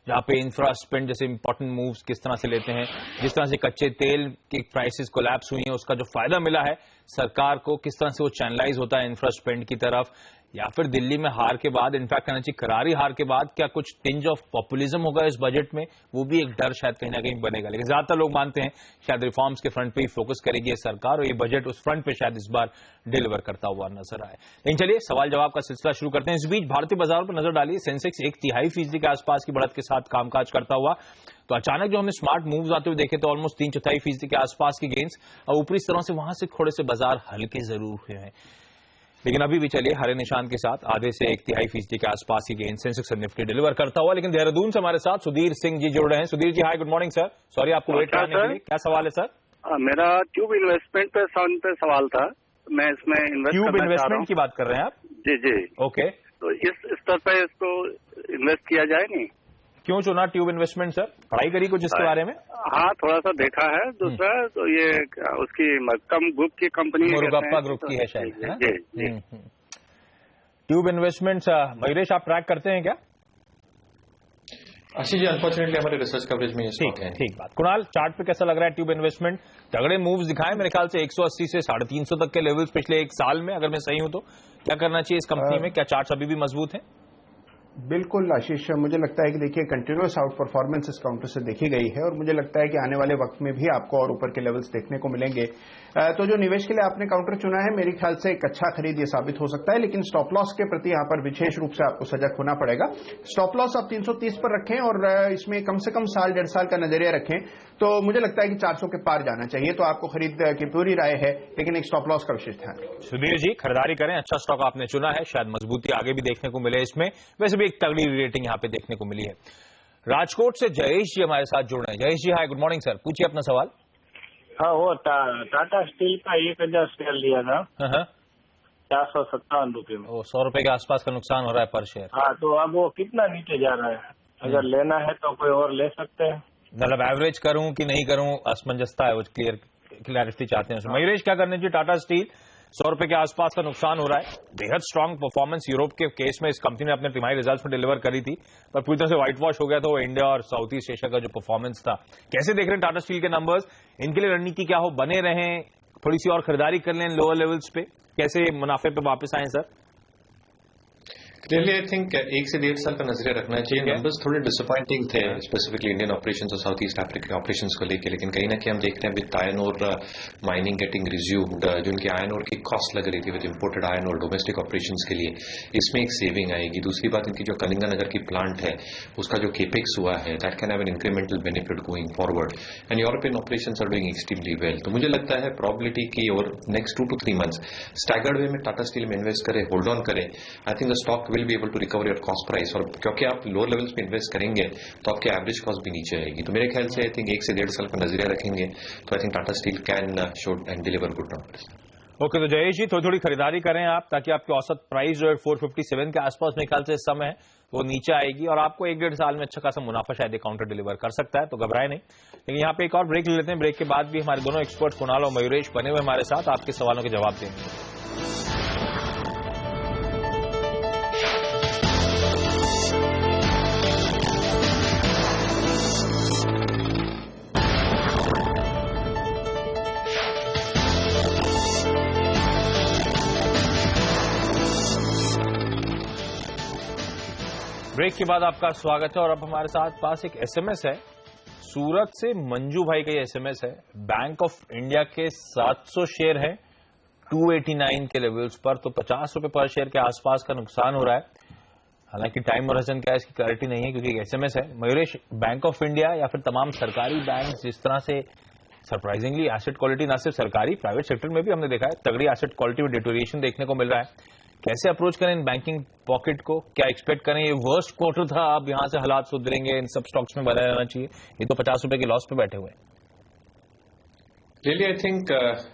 Speaker 1: जहां पे इंफ्रा स्पेंड जैसे इंपॉर्टेंट मूव्स किस तरह से लेते हैं, जिस तरह से कच्चे तेल की प्राइसेस कोलैप्स हुई हैं उसका जो फायदा मिला है सरकार को, किस तरह से वो चैनलाइज होता है इंफ्रा स्पेंड की तरफ, या फिर दिल्ली में हार के बाद, इनफैक्ट कहना चाहिए करारी हार के बाद, क्या कुछ टिंज ऑफ पॉपुलिज्म होगा इस बजट में, वो भी एक डर शायद कहीं ना कहीं बनेगा। लेकिन ज्यादातर लोग मानते हैं शायद रिफॉर्म्स के फ्रंट पे ही फोकस करेगी ये सरकार, और ये बजट उस फ्रंट पे शायद इस बार डिलीवर करता हुआ नजर आए। लेकिन चलिए सवाल जवाब का सिलसिला शुरू करते हैं। इस बीच भारतीय बाजारों पर नजर डालिए, सेंसेक्स 1/3% के आसपास की बढ़त के साथ कामकाज करता हुआ, तो अचानक जो हमने स्मार्ट मूव्स आते हुए देखे तो ऑलमोस्ट 3/4% के आसपास की गेंस, और ऊपरी स्तरों से वहां से थोड़े से बाजार हल्के जरूर हुए हैं, लेकिन अभी भी चलिए हरे निशान के साथ आधे से 1/3% के आसपास की गेंद सेंसेक्स और निफ्टी डिलीवर करता हुआ। लेकिन देहरादून से हमारे साथ सुधीर सिंह जी जुड़ रहे हैं। सुधीर जी, हाय, गुड मॉर्निंग सर। सॉरी आपको वेट कराने के लिए। क्या सवाल है सर?
Speaker 7: मेरा ट्यूब इन्वेस्टमेंट पे सवाल था। मैं इसमें
Speaker 1: ट्यूब इन्वेस्टमेंट की बात कर रहे हैं आप?
Speaker 7: जी जी।
Speaker 1: ओके,
Speaker 7: तो इस स्तर पे इसको इन्वेस्ट किया जाए नहीं?
Speaker 1: क्यों चुना ट्यूब इन्वेस्टमेंट सर? पढ़ाई करी कुछ इसके बारे में?
Speaker 7: हाँ, थोड़ा सा देखा है। दूसरा तो ये उसकी मक्कम ग्रुप की कंपनी,
Speaker 1: मुरुगप्पा ग्रुप की है शायद।
Speaker 7: जी।
Speaker 1: ट्यूब इन्वेस्टमेंट्स मयूरेश आप ट्रैक करते हैं क्या?
Speaker 4: आशीष जी, अनफॉर्चुनेटली हमारे रिसर्च कवरेज में
Speaker 1: ठीक बात। कुणाल, चार्ट पे कैसा लग रहा है ट्यूब इन्वेस्टमेंट? तगड़े मूव्स दिखाए मेरे ख्याल से 180 से 350 तक के लेवल्स पिछले एक साल में, अगर मैं सही हूं तो। क्या करना चाहिए इस कंपनी में? क्या चार्ट्स अभी भी मजबूत है?
Speaker 2: बिल्कुल आशीष, मुझे लगता है कि देखिए कंटिन्यूअस आउट परफॉर्मेंस इस काउंटर से देखी गई है, और मुझे लगता है कि आने वाले वक्त में भी आपको और ऊपर के लेवल्स देखने को मिलेंगे। तो जो निवेश के लिए आपने काउंटर चुना है, मेरे ख्याल से एक अच्छा खरीद ये साबित हो सकता है, लेकिन स्टॉप लॉस के प्रति यहाँ पर विशेष रूप से आपको सजग होना पड़ेगा। स्टॉप लॉस आप 330 पर रखें और इसमें कम से कम साल 1.5 साल का नजरिया रखें, तो मुझे लगता है कि 400 के पार जाना चाहिए। तो आपको खरीद की पूरी राय है, लेकिन एक स्टॉप लॉस का विशेष ध्यान रखें।
Speaker 1: सुधीर जी, खरीदारी करें, अच्छा स्टॉक आपने चुना है, शायद मजबूती आगे भी देखने को मिले इसमें। वैसे भी एक तगड़ी रेटिंग यहाँ पे देखने को मिली है। राजकोट से जयेश जी हमारे साथ जुड़ रहे हैं। जयेश जी, हाय, गुड मॉर्निंग सर। पूछिए अपना सवाल।
Speaker 9: हाँ, वो टाटा स्टील का 1000 शेयर लिया था 457 रुपये में।
Speaker 1: 100 रुपए के आसपास का नुकसान हो रहा है पर शेयर।
Speaker 9: हाँ, तो अब वो कितना नीचे जा रहा है? अगर लेना है तो कोई और ले सकते हैं?
Speaker 1: मतलब एवरेज करूं कि नहीं करूं, असमंजसता है, वो क्लियरिटी चाहते हैं। मयूरेश, क्या करने चाहिए? टाटा स्टील 100 रुपए के आसपास का नुकसान हो रहा है, बेहद स्ट्रांग परफॉर्मेंस यूरोप के केस में इस कंपनी ने अपने तिमाही रिजल्ट्स में डिलीवर करी थी, पर पूरी तरह से व्हाइट वॉश हो गया था वो इंडिया और साउथ ईस्ट एशिया का जो परफॉर्मेंस था। कैसे देख रहे हैं टाटा स्टील के नंबर्स? इनके लिए रणनीति क्या हो? बने रहें, थोड़ी सी और खरीदारी कर लें लोअर लेवल्स पे, कैसे मुनाफे पे वापस आए सर?
Speaker 4: क्लियरली आई थिंक 1 से 1.5 साल का नजरिया रखना चाहिए। नंबर्स थोड़े डिसअपॉइंटिंग थे, स्पेसिफिकली इंडियन ऑपरेशंस और साउथ ईस्ट अफ्रीका ऑपरेशंस को लेकर, लेकिन कहीं ना कहीं हम देख रहे हैं विद आयरन और माइनिंग गेटिंग रिज्यूम्ड, जो उनकी आयरन और की कॉस्ट लग रही थी विद इंपोर्टेड आयरन और डोमेस्टिक ऑपरेशंस के लिए, इसमें एक सेविंग आएगी। दूसरी बात, इनकी जो कलिंगानगर की प्लांट है उसका जो केपेक्स हुआ है, that can have an incremental benefit going forward, and European operations are doing extremely well. तो मुझे लगता है प्रॉबिलिटी की और next 2 to 3 months staggered way में टाटा स्टील में इन्वेस्ट करें, होल्ड ऑन करें। I think the stock will be able to recover cost price, और क्योंकि आप लोअर लेवल्स पे इन्वेस्ट करेंगे तो आपके एवरेज कॉस्ट भी नीचे आएगी। तो मेरे ख्याल से आई थिंक 1 से 1.5 साल का नजरिया रखेंगे तो I think Tata steel can show and deliver good numbers.
Speaker 1: Okay, तो जयेश जी, थोड़ी खरीदारी करें आप, ताकि आपकी औसत प्राइस जो है 457 के आसपास मेरे ख्याल से इस समय है वो नीचे आएगी, और आपको 1-1.5 साल में अच्छा खासा मुनाफा शायद काउंटर डिलीवर कर सकता है, तो घबराए नहीं। लेकिन यहाँ पे एक और ब्रेक ले लेते हैं, ब्रेक के बाद भी हमारे दोनों एक्सपर्ट कुणाल और मयूरेश बने हुए हमारे साथ आपके सवालों के जवाब देंगे। ब्रेक के बाद आपका स्वागत है, और अब हमारे साथ पास एक एसएमएस है सूरत से मंजू भाई का ये एसएमएस है। बैंक ऑफ इंडिया के 700 शेयर है 289 के लेवल्स पर, तो 50 रुपए पर शेयर के आसपास का नुकसान हो रहा है। हालांकि टाइम होराइजन क्या है इसकी क्लैरिटी नहीं है, क्योंकि एसएमएस है। मयूरेश, बैंक ऑफ इंडिया या फिर तमाम सरकारी बैंक जिस तरह से सरप्राइजिंगली एसेट क्वालिटी, ना सिर्फ सरकारी, प्राइवेट सेक्टर में भी हमने देखा है तगड़ी एसेट क्वालिटी में डिटोरिएशन देखने को मिल रहा है। कैसे अप्रोच करें इन बैंकिंग पॉकेट को? क्या एक्सपेक्ट करें? ये वर्स्ट क्वार्टर था, अब यहां से हालात सुधरेंगे, इन सब स्टॉक्स में बना रहना चाहिए? ये तो 50 रुपए के लॉस पे बैठे हुए हैं।
Speaker 4: Really I think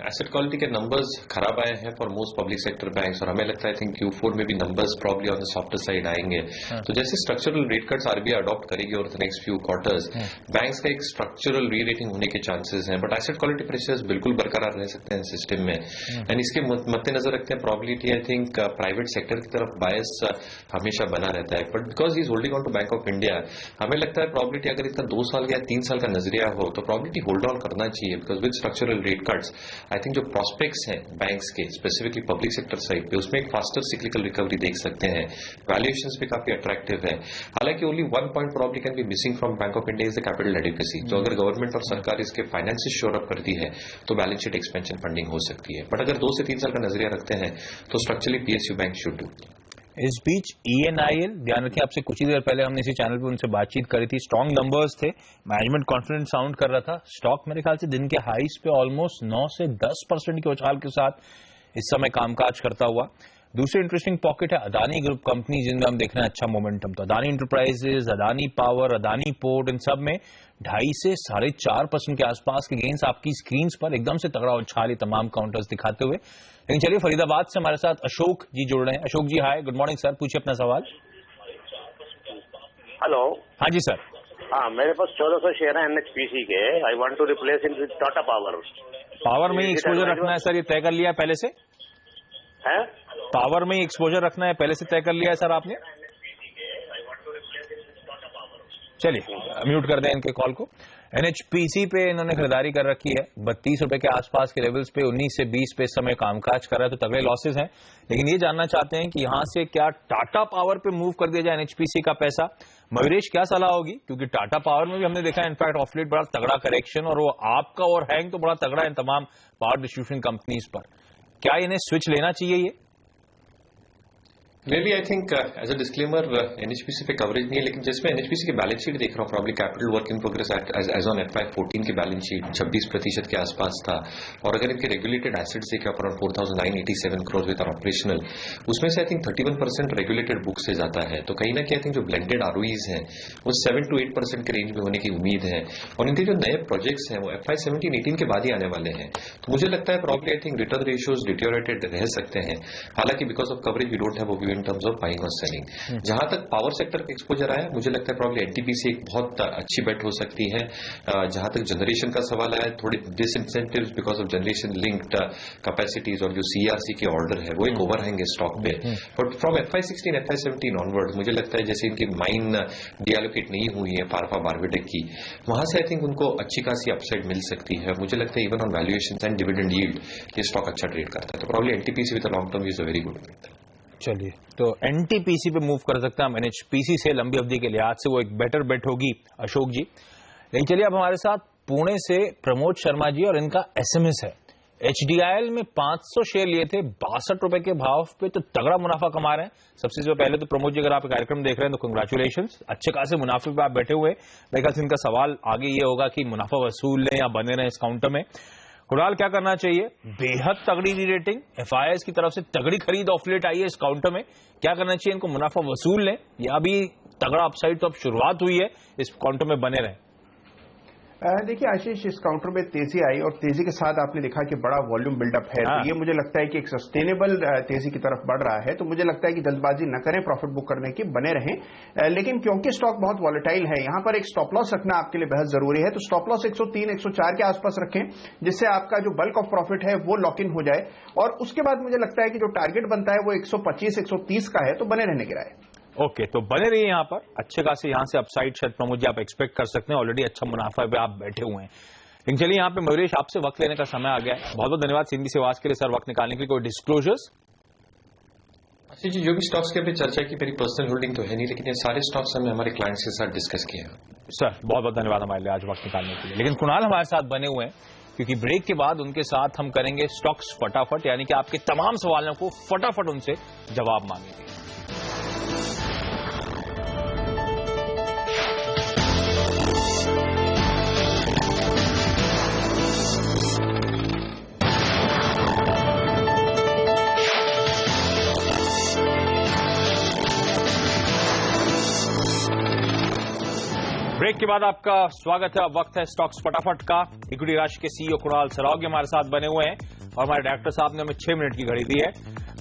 Speaker 4: asset quality के नंबर्स खराब आए हैं for most public sector banks, और हमें लगता है आई थिंक Q4 में भी numbers probably on the softer side आएंगे। तो जैसे structural rate cuts RBI adopt करेगी over the next few quarters, banks का एक स्ट्रक्चरल री रेटिंग होने के चांसेस हैं, बट एसेट क्वालिटी प्रेशर्स बिल्कुल बरकरार रह सकते हैं सिस्टम में। एंड इसके मद्देनजर रखते हैं probability I think private sector की तरफ बायस हमेशा बना रहता है, but because he is holding on to Bank of India, हमें लगता है प्रॉबिलिटी अगर इसका 2 साल या 3 साल का नजरिया हो तो प्रॉबिलिटी होल्ड ऑन करना चाहिए, because with structural rate cuts I think जो प्रोस्पेक्ट्स हैं बैंक्स के स्पेसिफिकली पब्लिक सेक्टर साइड पे, उसमें एक फास्टर सिक्लिकल रिकवरी देख सकते हैं। वैल्यूएशंस भी काफी अट्रैक्टिव है। हालांकि only one point probably can be missing from bank of India is the capital adequacy. जो अगर गवर्नमेंट और सरकार इसके फाइनेंसेस श्योर अप करती है तो बैलेंस शीट एक्सपेंशन फंडिंग हो सकती है, बट अगर 2 से 3 साल का नजरिया रखते हैं तो structurally PSU bank should do.
Speaker 1: इस बीच ENIL, ध्यान रखिए आपसे कुछ ही देर पहले हमने इसी चैनल पे उनसे बातचीत करी थी, स्ट्रॉन्ग नंबर्स थे, मैनेजमेंट कॉन्फिडेंस साउंड कर रहा था। स्टॉक मेरे ख्याल से दिन के हाईस पे ऑलमोस्ट 9 से 10% के उछाल के साथ इस समय कामकाज करता हुआ। दूसरी इंटरेस्टिंग पॉकेट है अदानी ग्रुप कंपनी, जिनमें हम देख रहे हैं अच्छा मोमेंटम। तो Adani Enterprises, Adani Power, Adani Port, इन सब में 2.5 से 4.5% के आसपास के गेंस आपकी स्क्रीन पर एकदम से तगड़ा उछाल तमाम काउंटर्स दिखाते हुए। लेकिन चलिए फरीदाबाद से हमारे साथ अशोक जी जुड़ रहे हैं। अशोक जी हाय, गुड मॉर्निंग सर, पूछिए अपना सवाल।
Speaker 10: हेलो।
Speaker 1: हाँ जी सर।
Speaker 10: हाँ, मेरे पास 1400 शेयर है NHPC के। I want to replace in with Tata power.
Speaker 1: Power में ही एक्सपोजर रखना है सर, ये तय कर लिया है पहले से?
Speaker 10: है
Speaker 1: पावर में ही एक्सपोजर रखना है पहले से तय कर लिया है सर आपने? चलिए म्यूट कर दें इनके कॉल को। NHPC पे इन्होंने खरीदारी कर रखी है 32 रुपए के आसपास के लेवल्स पे, 19 से 20 पे इस समय कामकाज कर रहा है, तो तगड़े लॉसेज हैं। लेकिन ये जानना चाहते हैं कि यहां से क्या टाटा पावर पे मूव कर दिया जाए NHPC का पैसा? मयूरेश क्या सलाह होगी? क्योंकि टाटा पावर में भी हमने देखा है इनफैक्ट ऑफ लेट बड़ा तगड़ा करेक्शन, और वो आपका और हैंग तो बड़ा तगड़ा है इन तमाम पावर डिस्ट्रीब्यूशन कंपनीज पर। क्या इन्हें स्विच लेना चाहिए ये?
Speaker 4: Really I think as a disclaimer NHPC पे कवरेज नहीं है, लेकिन जिसमें NHPC की बैलेंस शीट देख रहा हूँ, probably capital work in progress as on FY14 की बैलेंस शीट 26% के आसपास था, और अगर इनके रेगुलेटेड एसेट्स देखे अराउंड 4,987 करोड़ विद ऑपरेशनल, उसमें से आई थिंक 31% रेगुलेटेड बुक से जाता है। तो कहीं ना कहीं आई थिंक जो ब्लेंडेड ROEs हैं वो 7 to 8% के रेंज में होने की उम्मीद है, और इनके जो नए प्रोजेक्ट्स हैं वो FY17-18 के बाद ही आने वाले हैं। तो मुझे लगता है probably I think return ratios deteriorated रह सकते हैं। हालांकि because of coverage we don't have in terms of buying और सेलिंग। जहां तक पावर सेक्टर का एक्सपोजर आया, मुझे लगता है प्रॉब्ली NTPC एक बहुत अच्छी बेट हो सकती है। जहां तक जनरेशन का सवाल आया, थोड़े disincentives because of generation linked capacities और जो CRC के ऑर्डर है वो एक ओवरहैंग है स्टॉक पे, but from FY16 FY17 onward मुझे लगता है जैसे इनकी माइन डीएलोकेट नहीं हुई है फारफा बारबेटेक की, वहां से आई थिंक उनको अच्छी खासी अपसाइड मिल सकती है। मुझे लगता है even on valuation and dividend yield ये स्टॉक अच्छा ट्रेड करता है, तो probably NTPC with long term is a very good.
Speaker 1: चलिए, तो NTPC पे मूव कर सकते हैं हम NHPC से लंबी अवधि के लिहाज से, वो एक बेटर बेट होगी अशोक जी। लेकिन चलिए अब हमारे साथ पुणे से प्रमोद शर्मा जी, और इनका SMS है। HDIL में 500 शेयर लिए थे 62 रुपए के भाव पे, तो तगड़ा मुनाफा कमा रहे हैं। सबसे पहले तो प्रमोद जी अगर आप कार्यक्रम देख रहे हैं तो कंग्रेचुलेशन, अच्छे खासे मुनाफे पे आप बैठे हुए। मेरे ख्याल से इनका सवाल आगे ये होगा कि मुनाफा वसूल लें या बने रहें इस काउंटर में। कुणाल क्या करना चाहिए? बेहद तगड़ी री रेटिंग, FIS की तरफ से तगड़ी खरीद ऑफ लेट आई है इस काउंटर में, क्या करना चाहिए? इनको मुनाफा वसूल लें या अभी तगड़ा अपसाइड तो अब शुरुआत हुई है, इस काउंटर में बने रहें?
Speaker 2: देखिए आशीष, इस काउंटर में तेजी आई और तेजी के साथ आपने देखा कि बड़ा वॉल्यूम बिल्डअप है। तो ये मुझे लगता है कि एक सस्टेनेबल तेजी की तरफ बढ़ रहा है। तो मुझे लगता है कि जल्दबाजी न करें, प्रॉफिट बुक करने की बने रहें। लेकिन क्योंकि स्टॉक बहुत वॉलेटाइल है, यहां पर एक स्टॉप लॉस रखना आपके लिए बेहद जरूरी है। तो स्टॉप लॉस 103 104 के आसपास रखें, जिससे आपका जो बल्क ऑफ प्रॉफिट है वो लॉक इन हो जाए। और उसके बाद मुझे लगता है कि जो टारगेट बनता है वो 125 130 का है, तो बने रहने की राय।
Speaker 1: ओके, तो बने रहिए यहां पर, अच्छे खासे यहां से अपसाइड शायद प्रमोद जी आप एक्सपेक्ट कर सकते हैं, ऑलरेडी अच्छा मुनाफा पे आप बैठे हुए हैं। लेकिन चलिए यहां पे मयूरेश आपसे वक्त लेने का समय आ गया है। बहुत बहुत धन्यवाद CNBC आवाज के लिए सर, वक्त निकालने के लिए। कोई डिस्क्लोजर्स?
Speaker 4: जी, जो भी स्टॉक्स के पे चर्चा की, मेरी पर्सनल होल्डिंग तो है नहीं, लेकिन ये सारे स्टॉक्स हमने हमारे क्लाइंट्स के साथ डिस्कस किए हैं।
Speaker 1: सर बहुत बहुत धन्यवाद हमारे लिए आज वक्त निकालने के लिए। लेकिन कुणाल हमारे साथ बने हुए हैं, क्योंकि ब्रेक के बाद उनके साथ हम करेंगे स्टॉक्स फटाफट, यानी कि आपके तमाम सवालों को फटाफट उनसे जवाब मांगेंगे। ब्रेक के बाद आपका स्वागत है। अब वक्त है स्टॉक्स फटाफट का। इक्विटी राशि के सीईओ कुणाल सरावगी हमारे साथ बने हुए हैं और हमारे डायरेक्टर साहब ने हमें 6 मिनट की घड़ी दी है।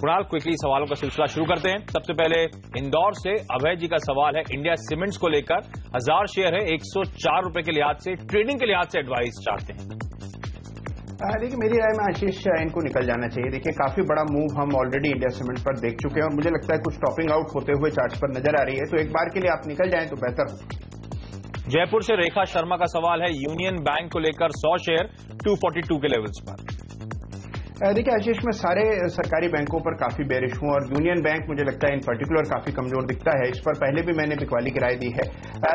Speaker 1: कुणाल, क्विकली सवालों का सिलसिला शुरू करते हैं। सबसे पहले इंदौर से अभय जी का सवाल है, इंडिया सीमेंट्स को लेकर 1000 शेयर है, 104 रुपए के लिहाज से, ट्रेडिंग के लिहाज से एडवाइस चाहते हैं।
Speaker 2: देखिए, मेरी राय में आशीष इनको निकल जाना चाहिए। देखिए, काफी बड़ा मूव हम ऑलरेडी इंडिया सीमेंट पर देख चुके हैं और मुझे लगता है कुछ टॉपिंग आउट होते हुए चार्ट्स पर नजर आ रही है, तो एक बार के लिए आप निकल जाएं तो बेहतर हो।
Speaker 1: जयपुर से रेखा शर्मा का सवाल है, यूनियन बैंक को लेकर 100 शेयर 242 के लेवल्स पर।
Speaker 2: देखिए आशीष, मैं सारे सरकारी बैंकों पर काफी बेरिश हूं और यूनियन बैंक मुझे लगता है इन पर्टिकुलर काफी कमजोर दिखता है। इस पर पहले भी मैंने बिकवाली की राय दी है।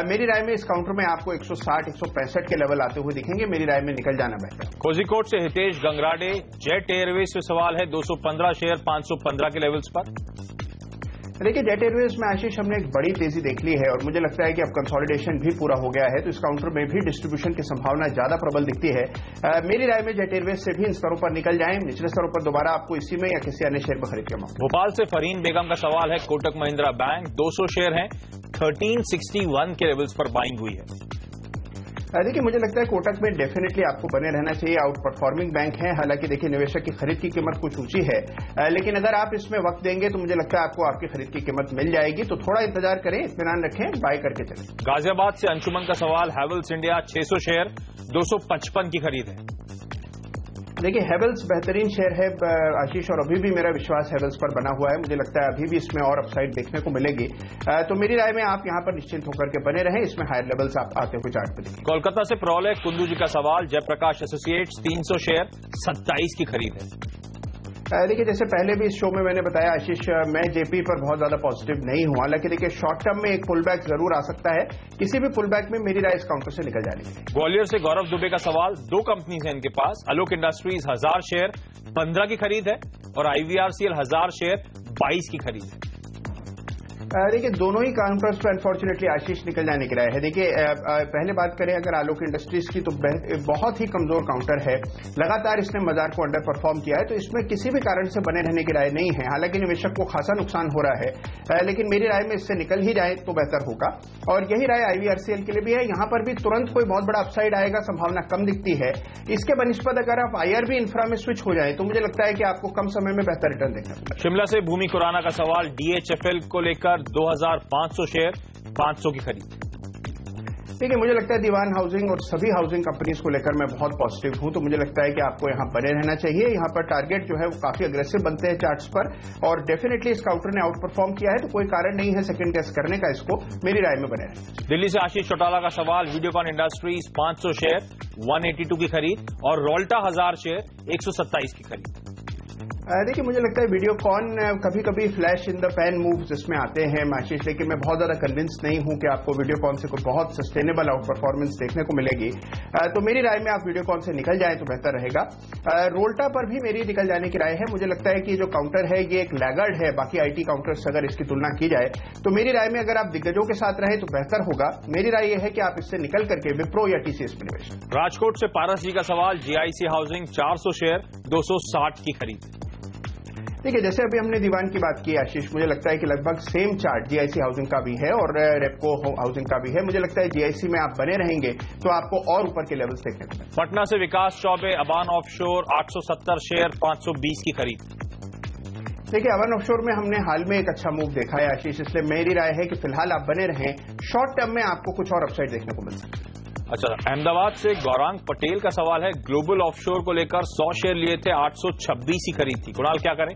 Speaker 2: मेरी राय में इस काउंटर में आपको 160-165 के लेवल आते हुए दिखेंगे। मेरी राय में निकल जाना बेहतर।
Speaker 1: कोझिकोड से हितेश गंगराडे, जेट एयरवेज से सवाल है, 215 शेयर 515 के लेवल्स पर।
Speaker 2: देखिए, जेट एयरवेज में आशीष हमने एक बड़ी तेजी देख ली है और मुझे लगता है कि अब कंसोलिडेशन भी पूरा हो गया है, तो इस काउंटर में भी डिस्ट्रीब्यूशन की संभावना ज्यादा प्रबल दिखती है। मेरी राय में जेट एयरवेज से भी इन स्तरों पर निकल जाएं, निचले स्तरों पर दोबारा आपको इसी में या किसी अन्य शेयर में खरीद के मौका।
Speaker 1: भोपाल से फरीन बेगम का सवाल है, कोटक महिंद्रा बैंक 200 शेयर है, 1361 के लेवल्स पर बाइंग हुई है।
Speaker 2: देखिए, मुझे लगता है कोटक में डेफिनेटली आपको बने रहना चाहिए। आउट परफॉर्मिंग बैंक है, हालांकि देखिए निवेशक की खरीद की कीमत कुछ ऊंची है, लेकिन अगर आप इसमें वक्त देंगे तो मुझे लगता है आपको आपकी खरीद की कीमत मिल जाएगी। तो थोड़ा इंतजार करें, इत्मीनान रखें, बाय करके चलें।
Speaker 1: गाजियाबाद से अंशुमन का सवाल, हैवेल्स इंडिया 600 शेयर 255 की खरीद है।
Speaker 2: देखिए, हैवेल्स बेहतरीन शेयर है आशीष, और अभी भी मेरा विश्वास हैवेल्स पर बना हुआ है। मुझे लगता है अभी भी इसमें और अपसाइड देखने को मिलेगी, तो मेरी राय में आप यहां पर निश्चिंत होकर के बने रहें। इसमें हायर लेवल्स आप आते हुए चार्ट पर देखेंगे।
Speaker 1: कोलकाता से प्रौलय कुंदू जी का सवाल, जयप्रकाश एसोसिएट्स 300 शेयर 27 की खरीद है।
Speaker 2: देखिए, जैसे पहले भी इस शो में मैंने बताया आशीष, मैं जेपी पर बहुत ज्यादा पॉजिटिव नहीं हुआ, हालांकि देखिए शॉर्ट टर्म में एक पुल बैक जरूर आ सकता है। किसी भी पुल बैक में मेरी राय इस काउंटर से निकल जानी है।
Speaker 1: ग्वालियर से गौरव दुबे का सवाल, 2 कंपनीज हैं इनके पास, आलोक इंडस्ट्रीज 1000 शेयर 15 की खरीद है और IVRCL 1000 शेयर 22 की खरीद है।
Speaker 2: देखिए, दोनों ही काउंटर्स पर अनफॉर्चुनेटली आशीष निकल जाने की राय है। देखिए, पहले बात करें अगर आलोक इंडस्ट्रीज की, तो बहुत ही कमजोर काउंटर है, लगातार इसने बाजार को अंडर परफॉर्म किया है, तो इसमें किसी भी कारण से बने रहने की राय नहीं है। हालांकि निवेशक को खासा नुकसान हो रहा है, लेकिन मेरी राय में इससे निकल ही जाए तो बेहतर होगा। और यही राय IVRCL के लिए भी है। यहां पर भी तुरंत कोई बहुत बड़ा अपसाइड आएगा संभावना कम दिखती है। इसके बनिस्पत अगर आप IRB इंफ्रा में स्विच हो जाए तो मुझे लगता है कि आपको कम समय में बेहतर रिटर्न देखना पड़ेगा।
Speaker 1: शिमला से भूमि खुराना का सवाल, DHFL को लेकर 2500 शेयर 500 की खरीद।
Speaker 2: देखिए, मुझे लगता है दीवान हाउसिंग और सभी हाउसिंग कंपनीज को लेकर मैं बहुत पॉजिटिव हूं, तो मुझे लगता है कि आपको यहां बने रहना चाहिए। यहां पर टारगेट जो है वो काफी अग्रेसिव बनते हैं चार्ट्स पर, और डेफिनेटली इस काउंटर ने आउट परफॉर्म किया है, तो कोई कारण नहीं है सेकंड गेस करने का। इसको मेरी राय में बने रहना।
Speaker 1: दिल्ली से आशीष चौटाला का सवाल, वीडियोकॉन इंडस्ट्रीज 500 शेयर 182 की खरीद और रोल्टा 1000 शेयर 127 की खरीद।
Speaker 2: देखिए, मुझे लगता है वीडियोकॉन कभी कभी flash in the pan moves इसमें आते हैं आशीष, लेकिन मैं बहुत ज्यादा कन्विंस नहीं हूं कि आपको वीडियोकॉन से कोई बहुत सस्टेनेबल आउट परफॉर्मेंस देखने को मिलेगी। तो मेरी राय में आप वीडियोकॉन से निकल जाएं तो बेहतर रहेगा। रोल्टा पर भी मेरी निकल जाने की राय है। मुझे लगता है कि जो काउंटर है ये एक लैगर्ड है बाकी IT काउंटर से अगर इसकी तुलना की जाए, तो मेरी राय में अगर आप दिग्गजों के साथ रहे तो बेहतर होगा। मेरी राय यह है कि आप इससे निकल करके विप्रो या TCS में निवेश।
Speaker 1: राजकोट से पारस जी का सवाल, GIC हाउसिंग 400 शेयर 260 की खरीद।
Speaker 2: देखिए, जैसे अभी हमने दीवान की बात की आशीष, मुझे लगता है कि लगभग सेम चार्ट GIC हाउसिंग का भी है और रेपको हाउसिंग का भी है। मुझे लगता है GIC में आप बने रहेंगे तो आपको और ऊपर के लेवल्स देखने को मिलेंगे।
Speaker 1: पटना से विकास चौबे, अबान ऑफशोर 870 शेयर 520 की खरीद।
Speaker 2: देखिए, अवन ऑफशोर में हमने हाल में एक अच्छा मूव देखा है आशीष, इसलिए मेरी राय है कि फिलहाल आप बने रहें। शॉर्ट टर्म में आपको कुछ और अपसाइड देखने को मिल सकता है।
Speaker 1: अच्छा, अहमदाबाद से गौरांग पटेल का सवाल है, ग्लोबल ऑफशोर को लेकर 100 शेयर लिए थे, 826 की खरीद थी। कुणाल क्या करें?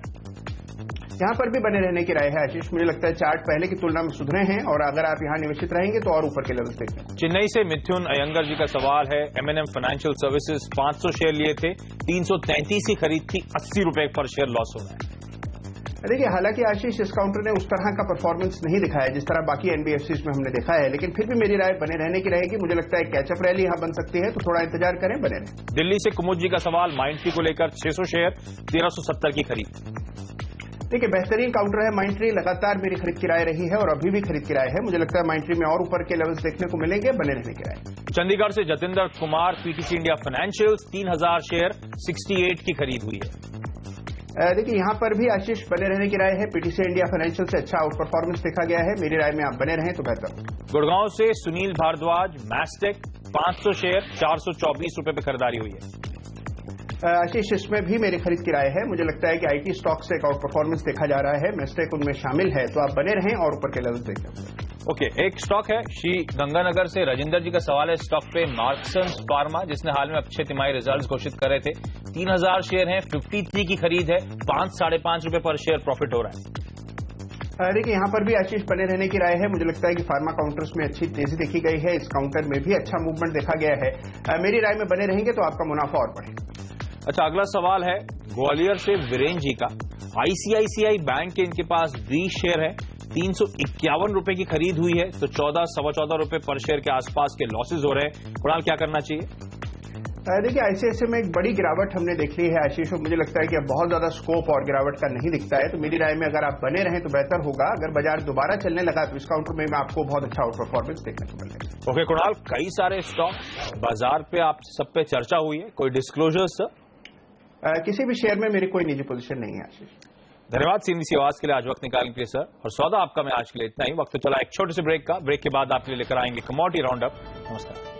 Speaker 2: यहां पर भी बने रहने की राय है आशीष। मुझे लगता है चार्ट पहले की तुलना में सुधरे हैं और अगर आप यहां निवेशित रहेंगे तो और ऊपर के लेवल्स देखते हैं।
Speaker 1: चेन्नई से मिथुन अयंगर जी का सवाल है, M&M फाइनेंशियल सर्विसेज 500 शेयर लिए थे, 333 की खरीद थी, 80 रुपए पर शेयर लॉस हो रहा है।
Speaker 2: देखिए, हालांकि आशीष इस काउंटर ने उस तरह का परफॉर्मेंस नहीं दिखाया जिस तरह बाकी एनबीएफसीज में हमने देखा है, लेकिन फिर भी मेरी राय बने रहने की रहेगी। मुझे लगता है कैचअप रैली यहां बन सकती है, तो थोड़ा इंतजार करें, बने रहें।
Speaker 1: दिल्ली से कुमुद जी का सवाल, माइंडट्री को लेकर 600 शेयर 1370 की खरीद।
Speaker 2: देखिए, बेहतरीन काउंटर है माइंडट्री, लगातार मेरी खरीद की राय रही है और अभी भी खरीद की राय है। मुझे लगता है माइंडट्री में और ऊपर के लेवल्स देखने को मिलेंगे, बने रहने की राय।
Speaker 1: चंडीगढ़ से Jatinder Kumar, PTC India financials, 3000 share 68 की खरीद हुई है।
Speaker 2: देखिए, यहां पर भी आशीष बने रहने की राय है। पीटीसी इंडिया फाइनेंशियल से अच्छा आउट परफॉर्मेंस देखा गया है। मेरी राय में आप बने रहें तो बेहतर।
Speaker 1: गुड़गांव से सुनील भारद्वाज, मैस्टेक, 500 शेयर 424 रुपए पे खरीदारी हुई है।
Speaker 2: आशीष, इसमें भी मेरी खरीद की राय है। मुझे लगता है कि आईटी स्टॉक से एक आउट परफॉर्मेंस देखा जा रहा है। मैस्टेक उनमें शामिल है, तो आप बने रहें और ऊपर के लेवल देखें।
Speaker 1: ओके, एक स्टॉक है श्री गंगानगर से राजेंद्र जी का सवाल है स्टॉक पे, मार्क्सन्स फार्मा, जिसने हाल में अच्छे तिमाही रिजल्ट्स घोषित करे थे। 3000 शेयर हैं, 53 की खरीद है, 5-5.5 रुपए पर शेयर प्रॉफिट हो रहा है।
Speaker 2: देखिए, यहां पर भी आशीष बने रहने की राय है। मुझे लगता है कि फार्मा काउंटर्स में अच्छी तेजी देखी गई है। इस काउंटर में भी अच्छा मूवमेंट देखा गया है। मेरी राय में बने रहेंगे तो आपका मुनाफा और बढ़ेगा।
Speaker 1: अच्छा, अगला सवाल है ग्वालियर से वीरेन जी का, आईसीआईसीआई बैंक के इनके पास 20 शेयर है, 351 रुपए की खरीद हुई है, तो 14-14.25 रुपए पर शेयर के आसपास के लॉसेज हो रहे हैं। कुणाल, क्या करना चाहिए?
Speaker 2: देखिए, आईसीआईसीआई में एक बड़ी गिरावट हमने देख ली है आशीष, और मुझे लगता है कि अब बहुत ज्यादा स्कोप और गिरावट का नहीं दिखता है। तो मेरी राय में अगर आप बने रहें तो बेहतर होगा। अगर बाजार दोबारा चलने लगा तो इस काउंटर में आपको बहुत अच्छा आउट परफॉर्मेंस देखने को मिलेगा।
Speaker 1: ओके कुणाल, कई सारे स्टॉक बाजार पे आप सब पे चर्चा हुई है, कोई डिस्क्लोजर्स?
Speaker 2: किसी भी शेयर में मेरी कोई निजी पोजीशन नहीं है आशीष।
Speaker 1: धन्यवाद सीएनबीसी आवाज के लिए आज वक्त निकालने के लिए सर। और सौदा आपका मैं आज के लिए इतना ही। वक्त तो चला एक छोटे से ब्रेक का। ब्रेक के बाद आपके लिए लेकर आएंगे कमोडिटी राउंड अप। नमस्कार।